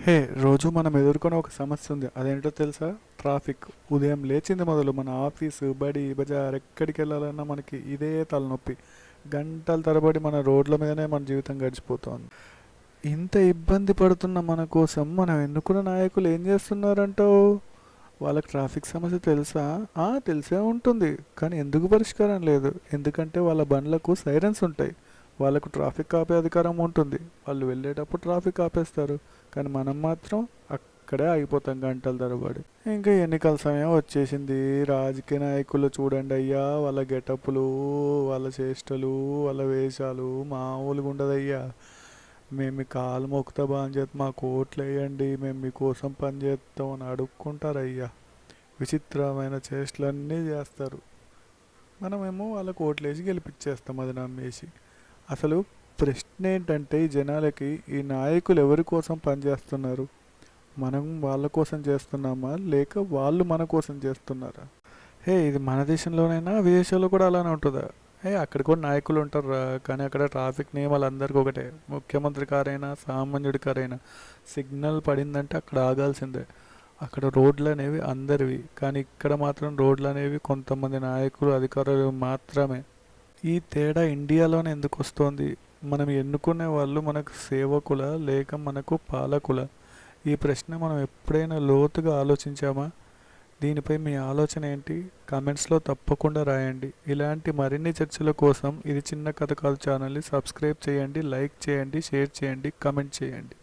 హే, రోజు మనం ఎదుర్కొనే ఒక సమస్య ఉంది. అదేంటో తెలుసా? ట్రాఫిక్. ఉదయం లేచింది మొదలు మన ఆఫీసు, బడి, బజార్ ఎక్కడికి వెళ్ళాలన్నా మనకి ఇదే తలనొప్పి. గంటల తరబడి మన రోడ్ల మీదనే మన జీవితం గడిచిపోతోంది. ఇంత ఇబ్బంది పడుతున్న మన కోసం మనం ఎన్నుకున్న నాయకులు ఏం చేస్తున్నారంటావు? వాళ్ళకి ట్రాఫిక్ సమస్య తెలుసా? తెలిసే ఉంటుంది. కానీ ఎందుకు పరిష్కారం లేదు? ఎందుకంటే వాళ్ళ బండ్లకు సైరన్స్ ఉంటాయి. వాళ్ళకు ట్రాఫిక్ ఆపే అధికారం ఉంటుంది. వాళ్ళు వెళ్ళేటప్పుడు ట్రాఫిక్ ఆపేస్తారు. కానీ మనం మాత్రం అక్కడే ఆగిపోతాం గంటల తరబడి. ఇంకా ఎన్నికల సమయం వచ్చేసింది. రాజకీయ నాయకులు చూడండి అయ్యా, వాళ్ళ గెటప్లు, వాళ్ళ చేష్టలు, వాళ్ళ వేషాలు మామూలుగా ఉండదయ్యా. మేము మీ కాలు మొక్కుతా బాధ్యత, మాకు ఓట్లు వేయండి, మేము మీకోసం పనిచేస్తాం అని అడుక్కుంటారయ్యా. విచిత్రమైన చేష్టలన్నీ చేస్తారు. మనమేమో వాళ్ళకు ఓట్లేసి గెలిపించేస్తాం అది నమ్మేసి. అసలు ప్రశ్న ఏంటంటే ఈ జనాలకి, ఈ నాయకులు ఎవరి కోసం పనిచేస్తున్నారు? మనం వాళ్ళ కోసం చేస్తున్నామా, లేక వాళ్ళు మన కోసం చేస్తున్నారా? ఇది మన దేశంలోనైనా విదేశాల్లో కూడా అలానే ఉంటుందా? అక్కడ కూడా నాయకులు ఉంటారా, కానీ అక్కడ ట్రాఫిక్ నియమాలు అందరికీ ఒకటే. ముఖ్యమంత్రి కారైనా సామాన్యుడి కారైనా సిగ్నల్ పడిందంటే అక్కడ ఆగాల్సిందే. అక్కడ రోడ్లు అనేవి అందరివి, కానీ ఇక్కడ మాత్రం రోడ్లు అనేవి కొంతమంది నాయకులు, అధికారులు మాత్రమే. ఈ తేడా ఇండియాలోనే ఎందుకు వస్తోంది? మనం ఎన్నుకునే వాళ్ళు మనకు సేవకుల, లేక మనకు పాలకుల? ఈ ప్రశ్న మనం ఎప్పుడైనా లోతుగా ఆలోచించామా? దీనిపై మీ ఆలోచన ఏంటి? కామెంట్స్లో తప్పకుండా రాయండి. ఇలాంటి మరిన్ని చర్చల కోసం ఇది చిన్న కథ కాదు ఛానల్ని సబ్స్క్రైబ్ చేయండి, లైక్ చేయండి, షేర్ చేయండి, కామెంట్ చేయండి.